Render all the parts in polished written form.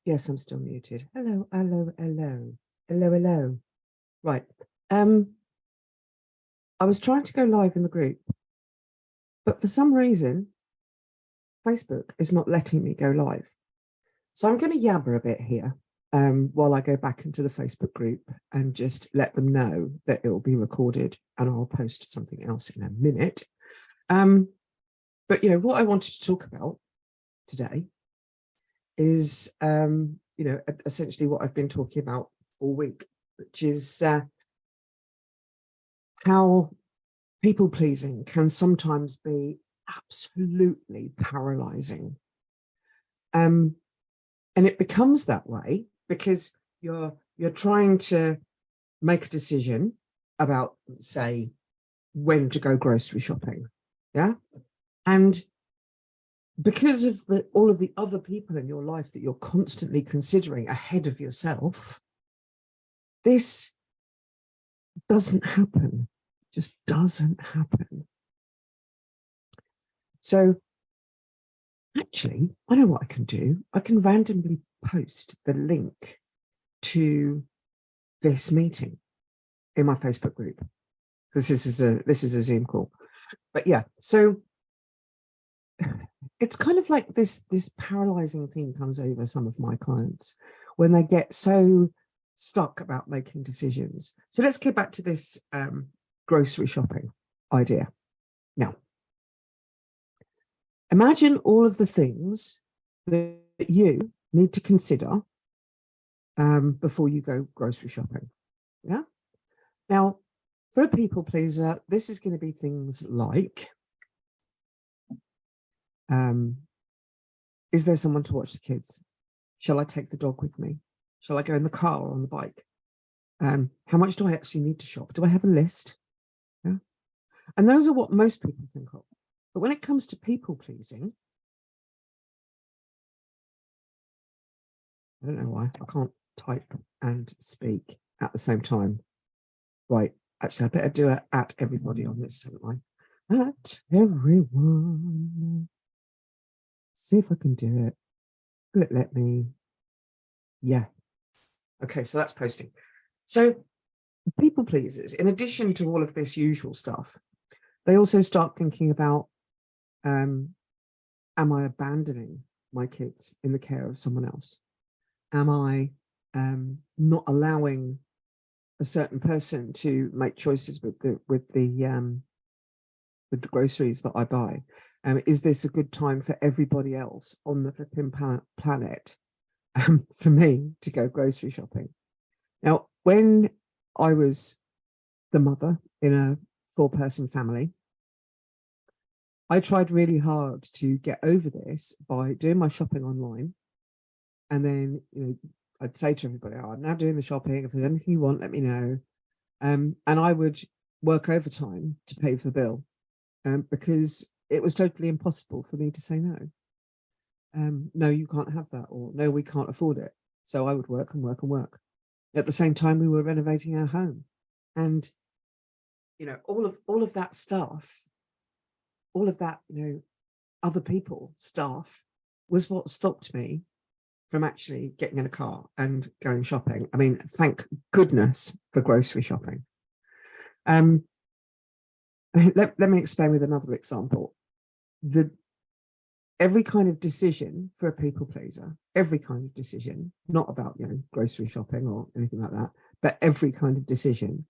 Yes, I'm still muted. Hello, hello, hello. Hello, hello. Right. Um, I was trying to go live in the group, but for some reason, Facebook is not letting me go live. So I'm going to yabber a bit here while I go back into the Facebook group and just let them know that it will be recorded and I'll post something else in a minute. But what I wanted to talk about today is, essentially what I've been talking about all week, which is how people pleasing can sometimes be absolutely paralyzing. And it becomes that way because you're trying to make a decision about, say, when to go grocery shopping. Yeah. And because of all of the other people in your life that you're constantly considering ahead of yourself, this doesn't happen, just doesn't happen. So actually, I know what I can do. I can randomly post the link to this meeting in my Facebook group because this is a Zoom call. But yeah, so it's kind of like this paralyzing thing comes over some of my clients when they get so stuck about making decisions. So let's get back to this grocery shopping idea. Now, imagine all of the things that you need to consider before you go grocery shopping. Yeah. Now, for a people pleaser, this is going to be things like, is there someone to watch the kids? Shall I take the dog with me? Shall I go in the car or on the bike? How much do I actually need to shop? Do I have a list? Yeah. And those are what most people think of. But when it comes to people pleasing, I don't know why I can't type and speak at the same time. Right. Actually, I better do it at everybody on this, don't I? At everyone. See if I can do it. Will it let me? Yeah. Okay, so that's posting. So people pleasers, in addition to all of this usual stuff, they also start thinking about, am I abandoning my kids in the care of someone else? Am I not allowing a certain person to make choices with the groceries that I buy? Is this a good time for everybody else on the flipping planet for me to go grocery shopping? Now, when I was the mother in a 4-person family, I tried really hard to get over this by doing my shopping online. And then, I'd say to everybody, oh, I'm now doing the shopping. If there's anything you want, let me know. And I would work overtime to pay for the bill because it was totally impossible for me to say no. No, you can't have that, or no, we can't afford it. So I would work and work and work. At the same time, we were renovating our home. And, all of that stuff, all of that, other people, staff, was what stopped me from actually getting in a car and going shopping. I mean, thank goodness for grocery shopping. Let me explain with another example. Every kind of decision for a people pleaser, every kind of decision, not about grocery shopping or anything like that, but every kind of decision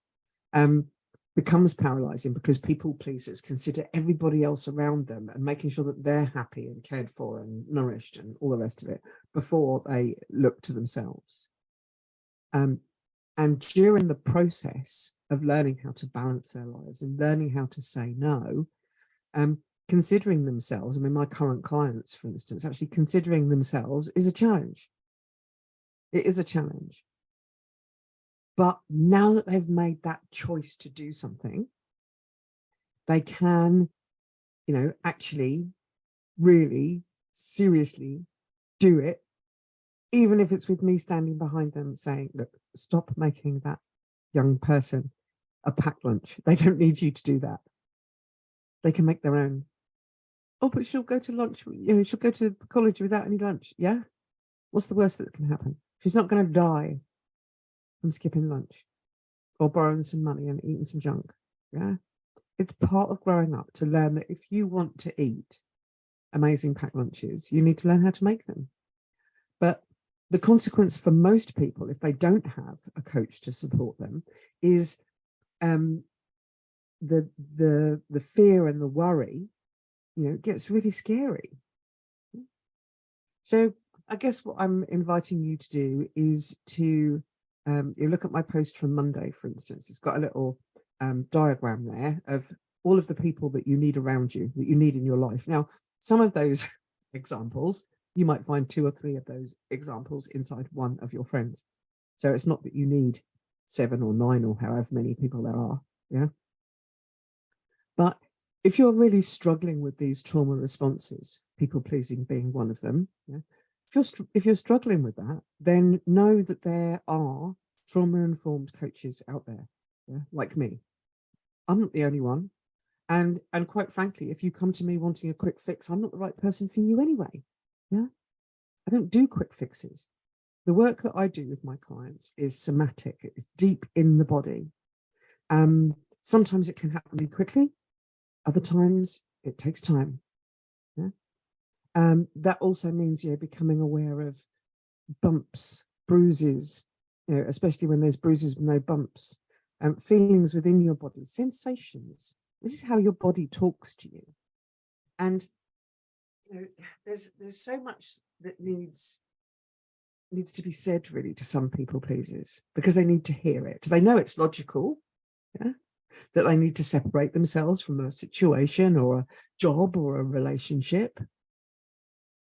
becomes paralyzing because people pleasers consider everybody else around them and making sure that they're happy and cared for and nourished and all the rest of it before they look to themselves. And during the process of learning how to balance their lives and learning how to say no, considering themselves, I mean, my current clients, for instance, actually considering themselves is a challenge. It is a challenge. But now that they've made that choice to do something, they can, actually really seriously do it, even if it's with me standing behind them saying, look, stop making that young person a packed lunch. They don't need you to do that. They can make their own. Oh, but she'll go to lunch, she'll go to college without any lunch. Yeah. What's the worst that can happen? She's not going to die from skipping lunch or borrowing some money and eating some junk. Yeah. It's part of growing up to learn that if you want to eat amazing packed lunches, you need to learn how to make them. But the consequence for most people, if they don't have a coach to support them, is the fear and the worry, it gets really scary. So I guess what I'm inviting you to do is to you look at my post from Monday, for instance. It's got a little diagram there of all of the people that you need around you, that you need in your life. Now, some of those examples, you might find 2 or 3 of those examples inside one of your friends. So it's not that you need 7 or 9 or however many people there are. Yeah. But if you're really struggling with these trauma responses, people pleasing being one of them, yeah, if you're struggling with that, then know that there are trauma-informed coaches out there, yeah, like me. I'm not the only one. And quite frankly, if you come to me wanting a quick fix, I'm not the right person for you anyway. Yeah. I don't do quick fixes. The work that I do with my clients is somatic. It's deep in the body. Sometimes it can happen really quickly. Other times it takes time. Yeah. That also means becoming aware of bumps, bruises, especially when there's bruises with no bumps, feelings within your body, sensations. This is how your body talks to you. And there's so much that needs to be said really to some people pleasers, because they need to hear it. They know it's logical, yeah, that they need to separate themselves from a situation or a job or a relationship.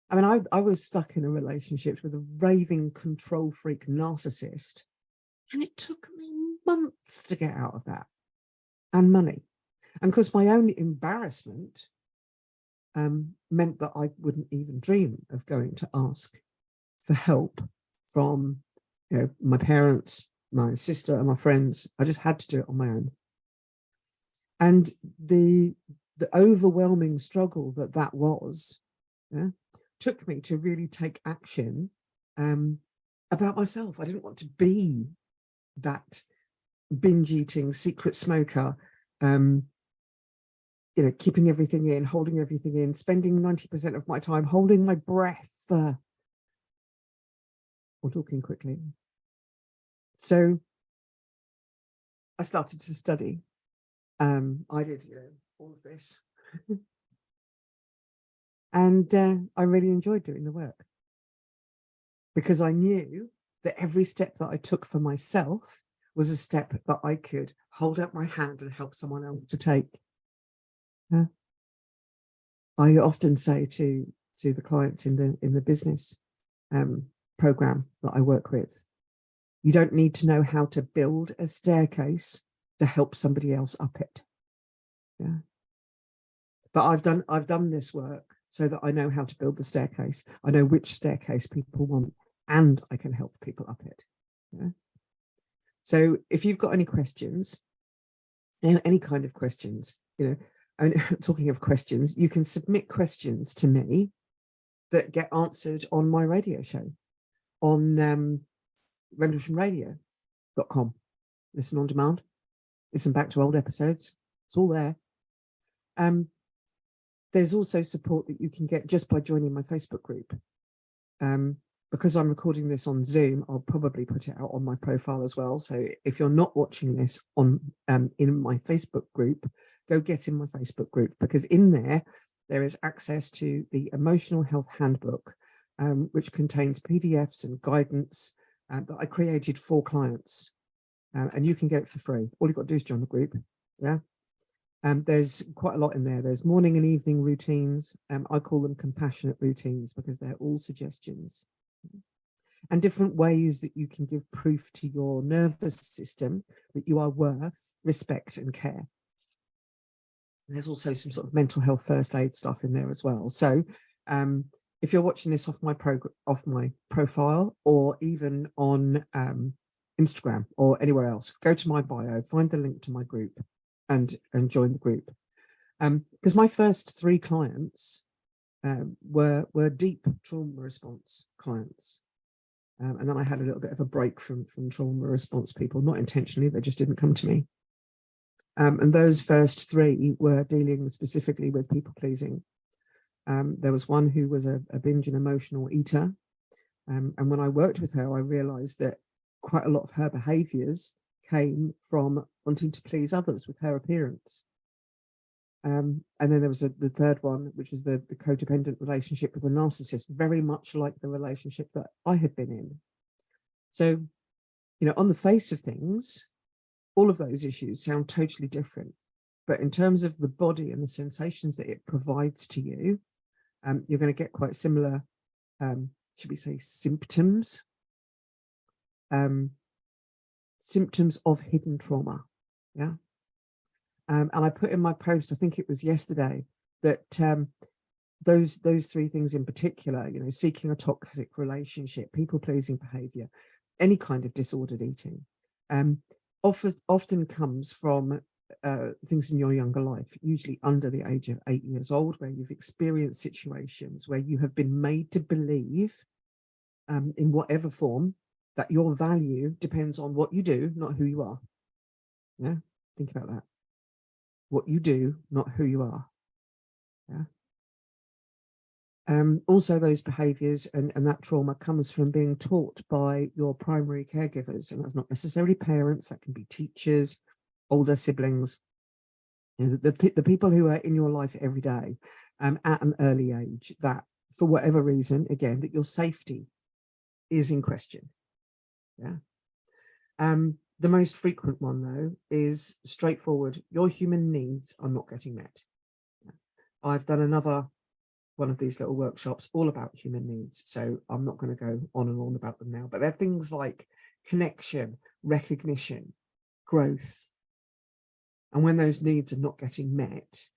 I mean, I was stuck in a relationship with a raving control freak narcissist, and it took me months to get out of that, and money. And because my own embarrassment meant that I wouldn't even dream of going to ask for help from my parents, my sister, and my friends. I just had to do it on my own. And the overwhelming struggle that was, yeah, took me to really take action about myself. I didn't want to be that binge eating secret smoker, keeping everything in, holding everything in, spending 90% of my time holding my breath or talking quickly. So I started to study. I did, all of this. And I really enjoyed doing the work, because I knew that every step that I took for myself was a step that I could hold out my hand and help someone else to take. I often say to the clients in the business program that I work with, you don't need to know how to build a staircase to help somebody else up it. Yeah. But I've done this work so that I know how to build the staircase. I know which staircase people want, and I can help people up it. Yeah. So if you've got any questions, any kind of questions, and talking of questions, you can submit questions to me that get answered on my radio show on rendleshamradio.com. Listen on demand, listen back to old episodes. It's all there. There's also support that you can get just by joining my Facebook group. Because I'm recording this on Zoom, I'll probably put it out on my profile as well. So if you're not watching this on in my Facebook group, go get in my Facebook group, because in there is access to the Emotional Health Handbook, which contains PDFs and guidance that I created for clients. And you can get it for free. All you've got to do is join the group. Yeah. There's quite a lot in there. There's morning and evening routines. I call them compassionate routines, because they're all suggestions. And different ways that you can give proof to your nervous system that you are worth respect and care. And there's also some sort of mental health first aid stuff in there as well. So if you're watching this off my profile, or even on Instagram or anywhere else, go to my bio, find the link to my group, and join the group. Because my first 3 clients were deep trauma response clients. And then I had a little bit of a break from trauma response people, not intentionally, they just didn't come to me. And those first 3 were dealing specifically with people pleasing. There was one who was a binge and emotional eater. And when I worked with her, I realized that quite a lot of her behaviors came from wanting to please others with her appearance. And then there was the third one, which was the codependent relationship with a narcissist, very much like the relationship that I had been in. So, on the face of things, all of those issues sound totally different. But in terms of the body and the sensations that it provides to you, you're going to get quite similar, should we say, symptoms. Symptoms of hidden trauma. Yeah. And I put in my post, I think it was yesterday, that those 3 things in particular, seeking a toxic relationship, people-pleasing behavior, any kind of disordered eating, often comes from things in your younger life, usually under the age of 8 years old, where you've experienced situations where you have been made to believe, in whatever form, that your value depends on what you do, not who you are. Yeah, think about that. What you do, not who you are. Yeah. Also, those behaviors and that trauma comes from being taught by your primary caregivers, and that's not necessarily parents. That can be teachers, older siblings, the people who are in your life every day, at an early age. That, for whatever reason, again, that your safety is in question. Yeah. The most frequent one, though, is straightforward. Your human needs are not getting met. I've done another one of these little workshops all about human needs, so I'm not going to go on and on about them now, but they're things like connection, recognition, growth. And when those needs are not getting met,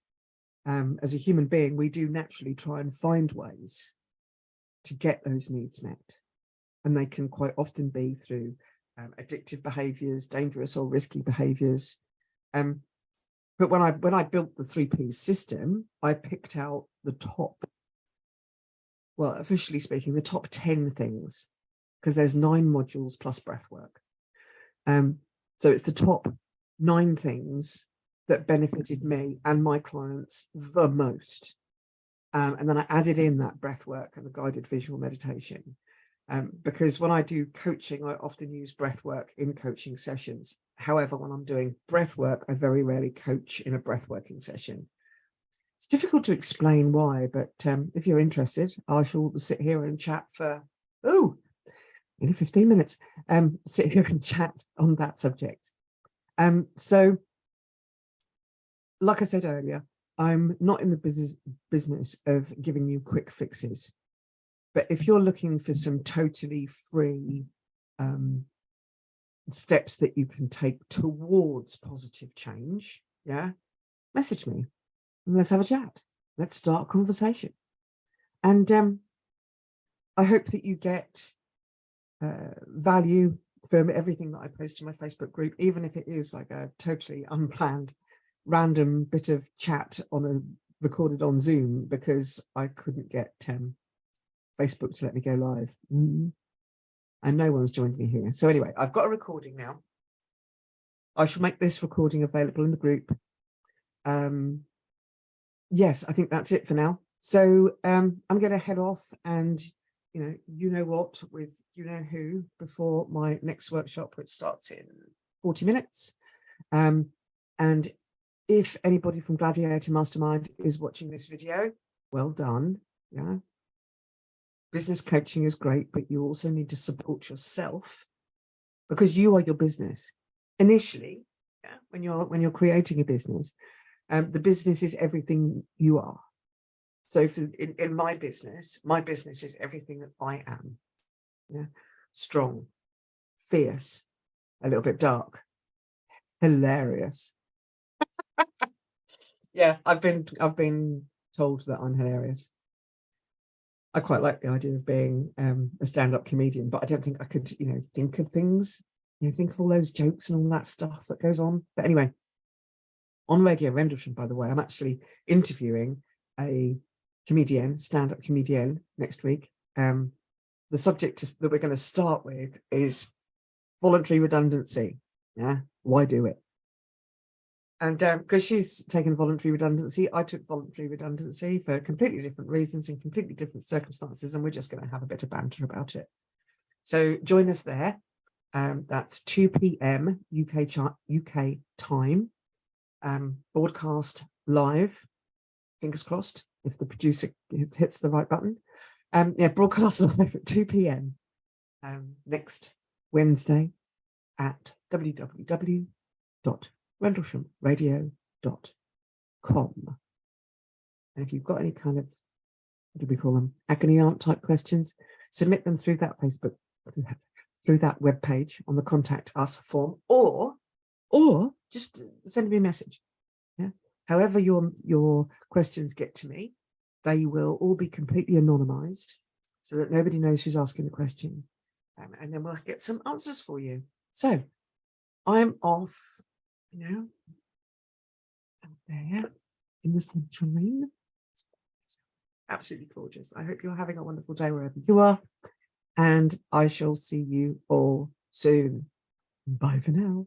as a human being, we do naturally try and find ways to get those needs met. And they can quite often be through addictive behaviors, dangerous or risky behaviors. But when I built the 3Ps system, I picked out the top, well, officially speaking, the top 10 things, because there's 9 modules plus breath work. So it's the top 9 things that benefited me and my clients the most. And then I added in that breath work and the guided visual meditation. Because when I do coaching, I often use breath work in coaching sessions. However, when I'm doing breath work, I very rarely coach in a breath working session. It's difficult to explain why, but if you're interested, I shall sit here and chat for, nearly 15 minutes, sit here and chat on that subject. So, like I said earlier, I'm not in the business of giving you quick fixes. But if you're looking for some totally free steps that you can take towards positive change, yeah, message me and let's have a chat. Let's start a conversation. And I hope that you get value from everything that I post in my Facebook group, even if it is like a totally unplanned, random bit of chat recorded on Zoom, because I couldn't get Facebook to let me go live. And no one's joined me here. So anyway, I've got a recording now. I shall make this recording available in the group. Yes, I think that's it for now. So I'm going to head off and, you know what, with you know who, before my next workshop, which starts in 40 minutes. And if anybody from Gladiator Mastermind is watching this video, well done. Yeah. Business coaching is great, but you also need to support yourself, because you are your business. Initially, yeah, when you're creating a business, the business is everything you are. So in my business is everything that I am. Yeah, strong, fierce, a little bit dark, hilarious. Yeah, I've been told that I'm hilarious. I quite like the idea of being a stand-up comedian, but I don't think I could, think of things, think of all those jokes and all that stuff that goes on. But anyway, on Radio Rendlesham, by the way, I'm actually interviewing a comedian, stand-up comedian next week. the subject that we're going to start with is voluntary redundancy. Yeah, why do it? And because she's taken voluntary redundancy, I took voluntary redundancy for completely different reasons and completely different circumstances, and we're just going to have a bit of banter about it. So join us there. That's 2 p.m. UK time. Broadcast live. Fingers crossed if the producer hits the right button. Yeah, broadcast live at 2 p.m. Next Wednesday at www.rendleshamradio.com. And if you've got any kind of, what do we call them, agony aunt type questions, submit them through that Facebook, through that web page on the contact us form, or just send me a message. Yeah, however your questions get to me, they will all be completely anonymized so that nobody knows who's asking the question, and then we'll get some answers for you. So I'm off, out there in the sunshine. Absolutely gorgeous. I hope you're having a wonderful day wherever you are, and I shall see you all soon. Bye for now.